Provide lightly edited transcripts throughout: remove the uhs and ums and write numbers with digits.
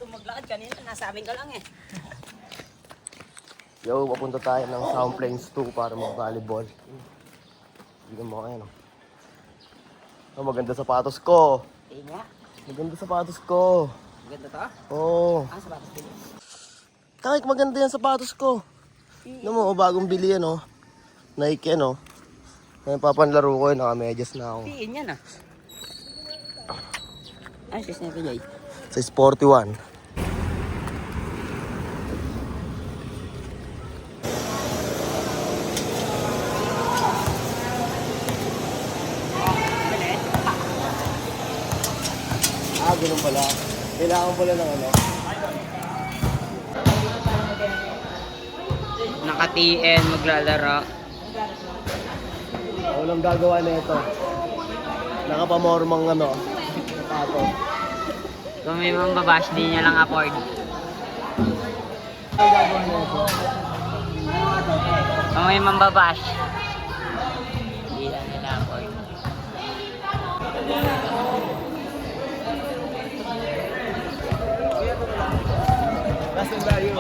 maglakad kanina, nasa amin ka lang eh. Yo, papunta tayo ng Sound Plains 2 para mag-volleyball. Hindi mo kayo, no? Oh, maganda sapatos ko. Eh nga. Maganda sapatos ko. Maganda to? Oo. Ang sapatos ko. Kahit maganda yan sapatos ko. Ano mo, bagong bili yan, oh. Nike yan, oh. Ngayon papanlaro ko yun, naka-medyas na ako. Piin yan ah. Ay, sis na ito, Jay. Size 41. Ah, ganun pala. Kailangan pala ng ano. Naka-TN, maglalaro. Walang gagawa na ito. Nakapamormang ano. Tato. Kung may mambabash, di niya lang afford. Ang gagawa na ito. Kung may mambabash, di lang nila afford. Last and value.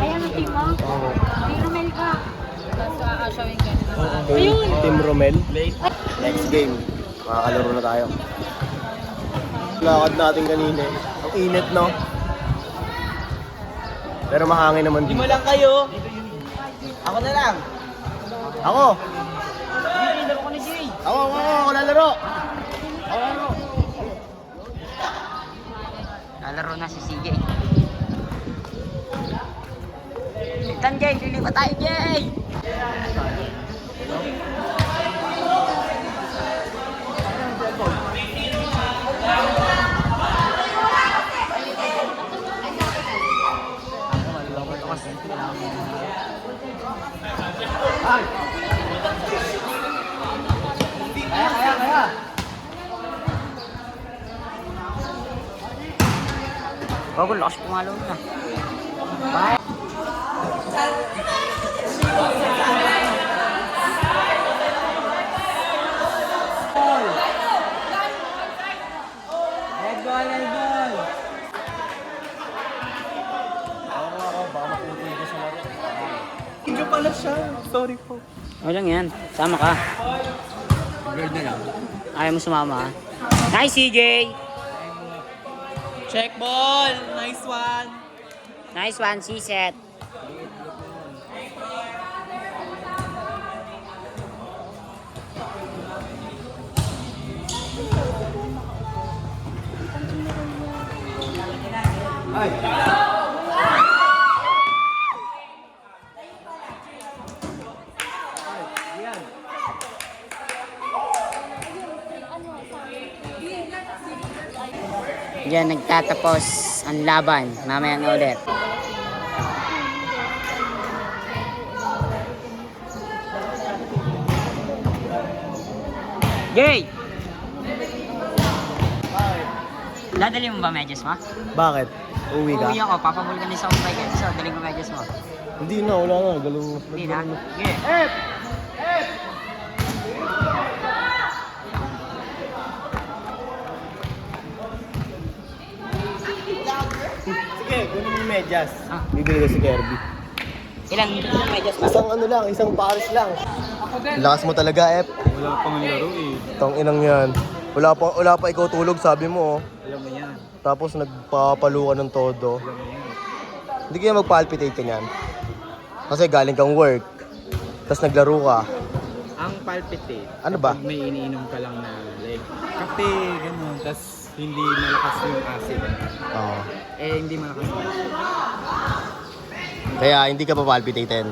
Ayan ang team mo. Oo. Ay, Romel ka. Ayun! Team Romel. Next game. Makakalaro na tayo. Lakad natin kanina eh. Ang init, no? Pero mahangin naman dito. Di mo lang kayo. Ako na lang. Ako! Laro ko ni Jay. Ako lalaro! Ako lalaro! Lalaro na si CJ. Tan Jay, lilipat tayo Jay! Kaya. Bago, lakas pumalo na. Bye. Red ball. Ako, baka maputi ko sa laro. Hindi pala siya. Sorry po. Okay lang yan. Sama ka. Guard na lang. Ayaw mo sumama ha. Nice CJ! Check ball! Nice one! Nice one, C-set. Diyan nagtatapos ang laban. Mamaya na ulit. Jay! Dadali mo ba medyas mo? Bakit? Uwi ka? Uwi ako, papabuli ka ni sa umpay ka. So, dali ko medyas mo. Hindi na, wala na. Galong. Hindi na? Okay. Sige, kunin mo yung medyas. Ah. Bibili ko si Kirby. Ilang medyas pa? Isang ano lang, isang pares lang. Lakas mo talaga, Ep. Wala pang laro eh. Tang inang yan. Wala pa ikaw tulog, sabi mo, oh. Alam mo yan. Tapos nagpapalukan ng todo. Alam mo yan. Hindi kaya magpalpitate ka niyan. Kasi galing kang work. Tapos naglaro ka. Ang palpitate. Ano ba? Pag may iniinom ka lang na like kape, gano'n. Tapos hindi malakas yung acid. Oo. Eh, hindi malakas yung acid. Kaya hindi ka papalpitaten.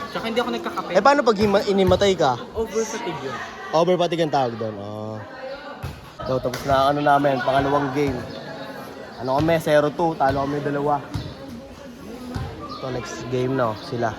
Tsaka hindi ako nagkakape. Eh paano pag inimatay ka? Over fatigue yun. Overfatigue ang tawag doon. Oh. So tapos na ano namin, pangalawang game. Ano kami, 0-2, talo kami dalawa. So next game no, sila.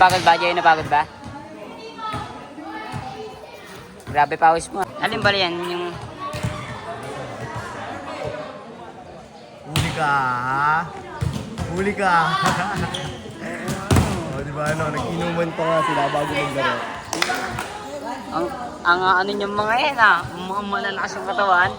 Napagod ba, Jay? Napagod ba? Grabe pawis mo. Alin ba yan? Yung... Huli ka, ha? Huli ka. O, di ba, ano, nag-inuman pa nga sila bago maglaro. Ang ano niyang mga yan mga malalakas yung katawan.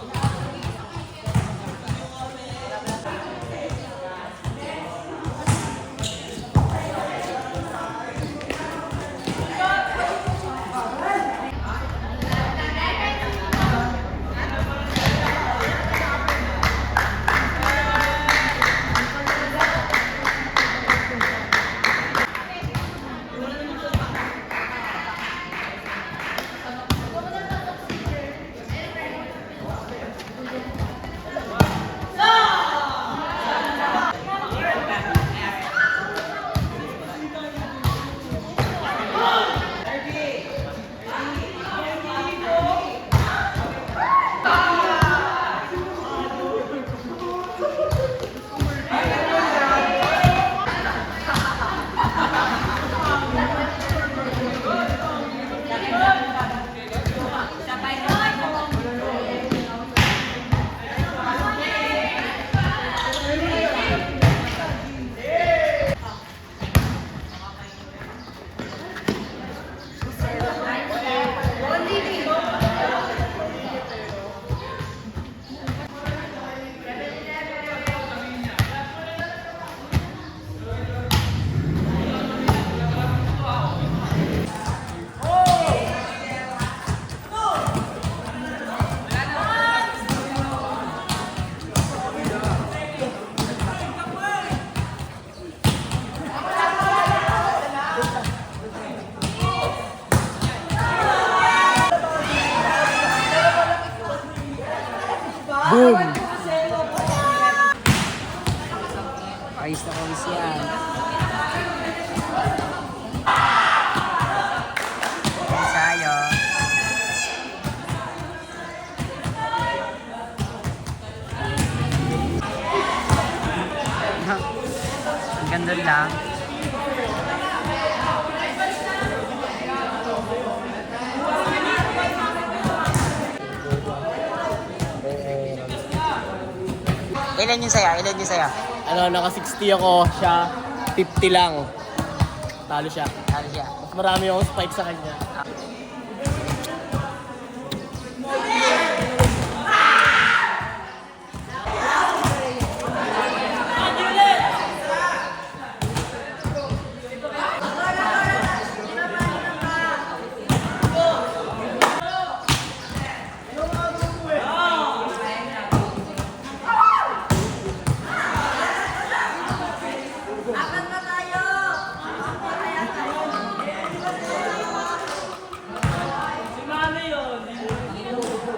Boom! Ayos na kawis yan. Ensayo. Ang ganda lang. Ilan yung saya? Ilan yung saya? Ano, naka 60 ako, siya 50 lang. Talo siya. Ano siya? Mas marami akong spike sa kanya.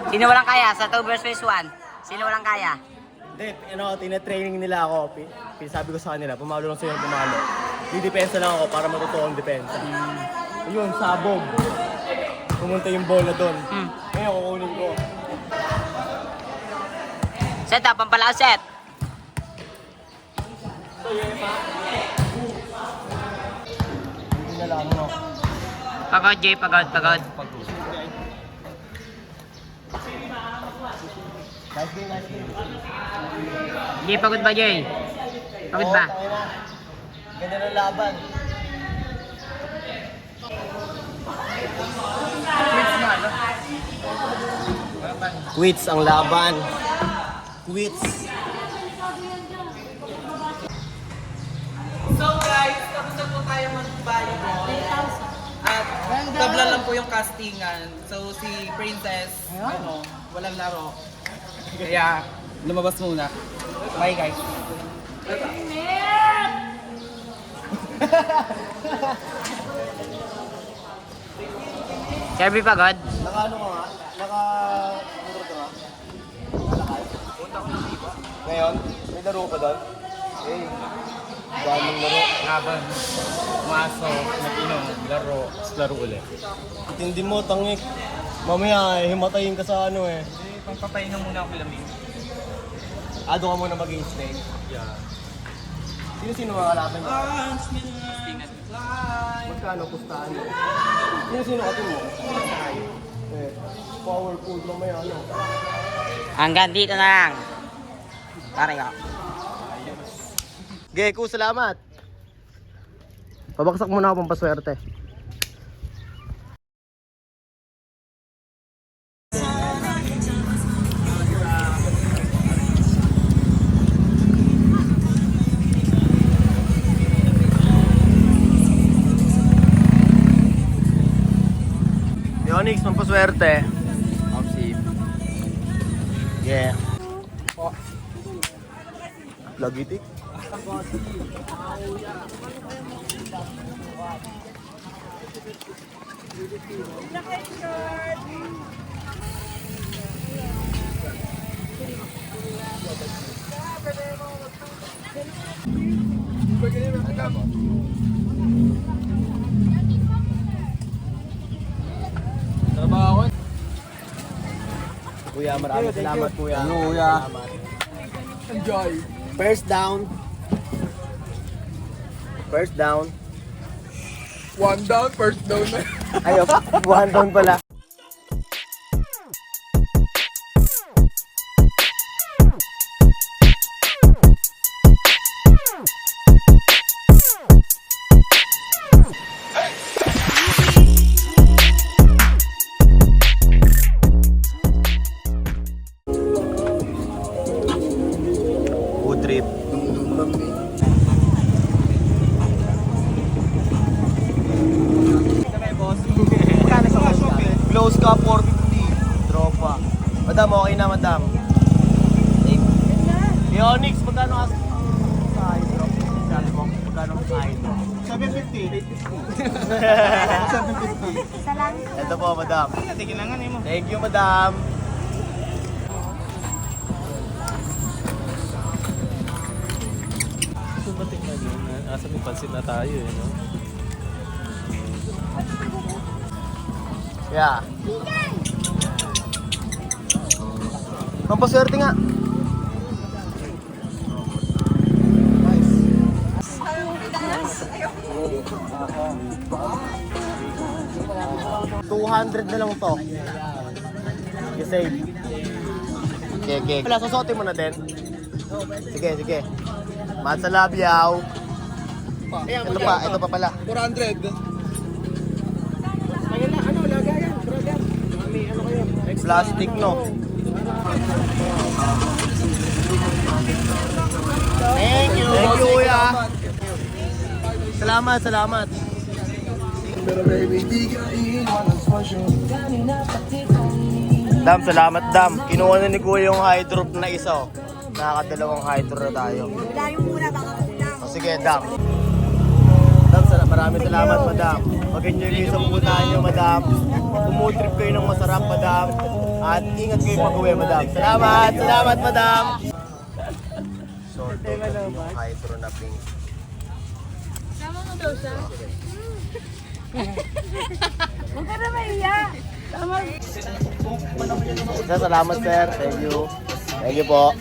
Sino walang kaya sa 2 versus 1? Sino walang kaya? Hindi, ano, tinatraining nila ako. Sabi ko sa kanila, pumalo lang sa'yo ng pumalo. Didepensa lang ako para matuto ang depensa. Ayun, sabog. Pumunta yung bola doon. Ngayon, kukunin ko. Set up, pampalaw set. Hindi na lang, no? Pagod, Jay. Pagod. Nice game, nice game. Jay, pagod ba, Jay? Pagod ba? Oo, tayo na. Ganda ng laban. Quits ang laban. Quits. So guys, tapos na po tayo mag-volleyball. At tabla lang po yung castingan. So si Princess, walang laro. Kaya lumabas muna. Bye guys. Kirby, pagod? Naka ano ka nga? Naka... motor ka nga? Nalakad? Ngayon? May laro ka doon? Eh, daming laro. Laban, maso, nag-inom, laro, laro ulit. Hindi mo, tangik. Mamaya, himatayin ka sa ano eh. Pagpapahinga muna ako lamig. Ado ka muna mag-i-stay. Yeah. Sino-sino mga kalaban mo? Stingan. Magkano pustahan mo? Sino ka mo? Eh, powerful mo may ano. Hanggang dito na lang. Pareho. Geko, salamat. Pabaksak muna ako pampaswerte. Onyx, pampaswerte. Yeah. Lagitik. Kuya, maraming salamat kuya. Kuya. Enjoy. First down. First down. One down, first down na. Ayo, one down pala. Food trip. Close ka, 450. Tropa. Madam, okay na, madam. Onyx, magkano ka sa hydro? Sabi mo, magkano ka sa hydro? 750. 750. Isa lang. Ito po, madam. Thank you, madam. Asa may pansin na tayo eh, no? Yeah. Pampaswerte nga. $200 na lang to. I-save. Okay. Wala, susuotin mo na din. Sige. Mat sa labyaw. Ito pa pala. 400. Plastic, no? Thank you, kuya. Salamat. Dam, salamat, Dam. Kinuha na ni kuya yung high drop na isa, oh. Nakakadalawang high drop na tayo. Layo muna, baka kulang. O sige, Dam. Dam, maraming salamat, madam. Mag-enjoy kayo sa pupuntahan nyo, madam. Pumutrip kayo ng masarap, madam. At ingat kayo pag-uwi, madam. Salamat, madam. Short yung hydro na pink. Sama mo daw siya? Huwag ka na maiya. Sir, salamat, sir. Thank you po.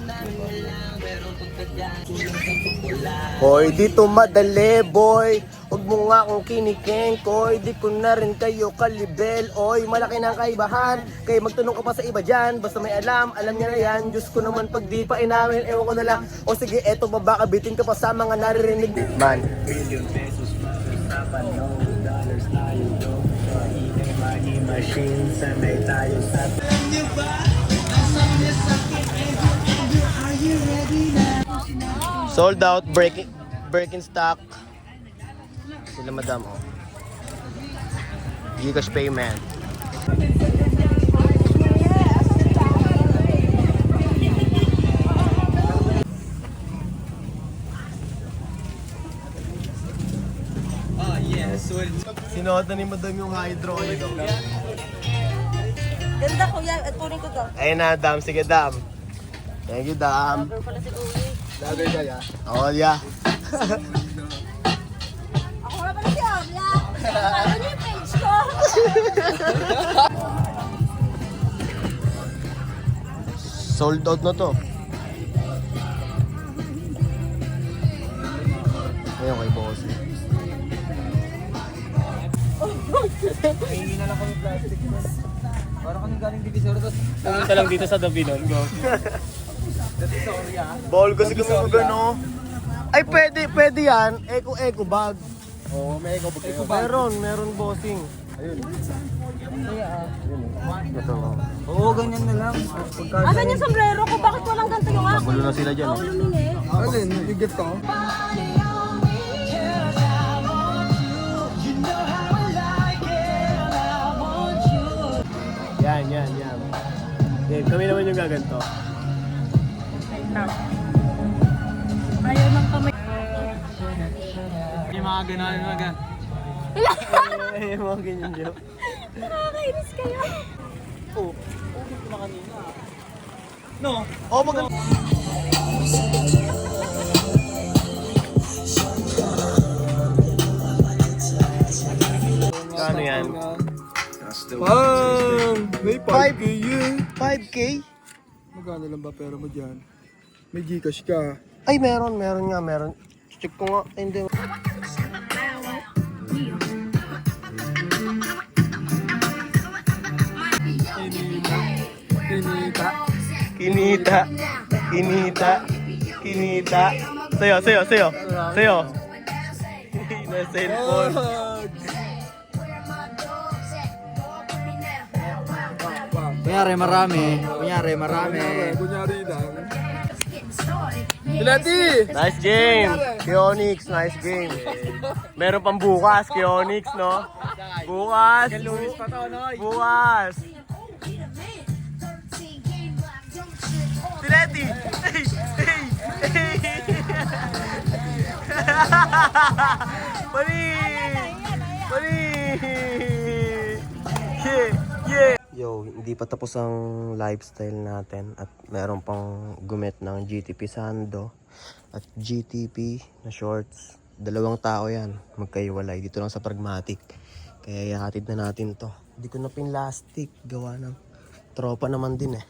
Hoy, dito madali, boy. Huwag mo nga akong kinikeng, koy. Di ko na rin kayo kalibel, oy. Malaki na ang kaibahan. Kaya magtanong ka pa sa iba dyan. Basta may alam niya na yan. Diyos ko naman pag di pa inamin, ewan ko na lang. O sige, eto ba baka bitin ka pa sa mga naririnig. Man. Million pesos, usapan, no dollars tayo, do. Money machine, sanay tayo sa... Sold out, breaking stock. Sila madam, oh. Gcash payment. Sinuot na ni madam yung hydro nito. Ganda kuya, at kunin ko to. Ayun na, dam. Sige, dam. Thank you, dam. Pero pala si Uwi. Lager ka, ya? Oo, yeah. Ako nga pala si Amla. Ano niya yung page ko? Sold out na to. Ayun kay boss. Hindi na lang kami plastic. Parang kami galing divisory tapos Pumunta lang dito sa Davinon. Go. divisory ah. Ball kasi kami magano. Ay, pwede yan. Eco bag. Oo, may eco bag. Meron bossing. Ayun. Oo, ganyan na lang. Asan yung sombrero ko? Bakit walang ganito yung akin? Magulo na sila dyan. Oo, lumingi. Alin, yung gift ko? Yan. Yan, kami naman yung gaganto. Ayaw ng kamay. Yung mga gano'n, mga Ay, mga ganyan dyan. Nakakainis kayo. Oh, maganda. Kano yan? May 5K yun. 5K? Magkano lang ba pera mo dyan? May Gcash ka. Ay, meron nga. Check ko nga. Ay, hindi. Kinita. Sayo. Na cellphone. Kunyari marami. Kunyari lang. Pilati! Nice game. Kionix, nice game. Meron pang bukas, Kionix, no? Bukas. Bukas. Pilati! Mali! Yeah! Yo, hindi pa tapos ang lifestyle natin at meron pang gumit ng GTP Sando at GTP na shorts. 2 tao yan, magkaiwalay dito lang sa Pragmatic. Kaya ihatid na natin to. Hindi ko na pinlastic, gawa ng tropa naman din eh.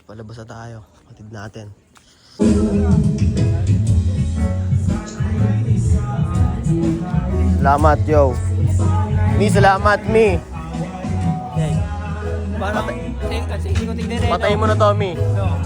Palabas na tayo, hatid natin. Salamat, yo. Salamat, Mi. Parang, kasi ikot-ikot Patayin mo na, Tommy. No.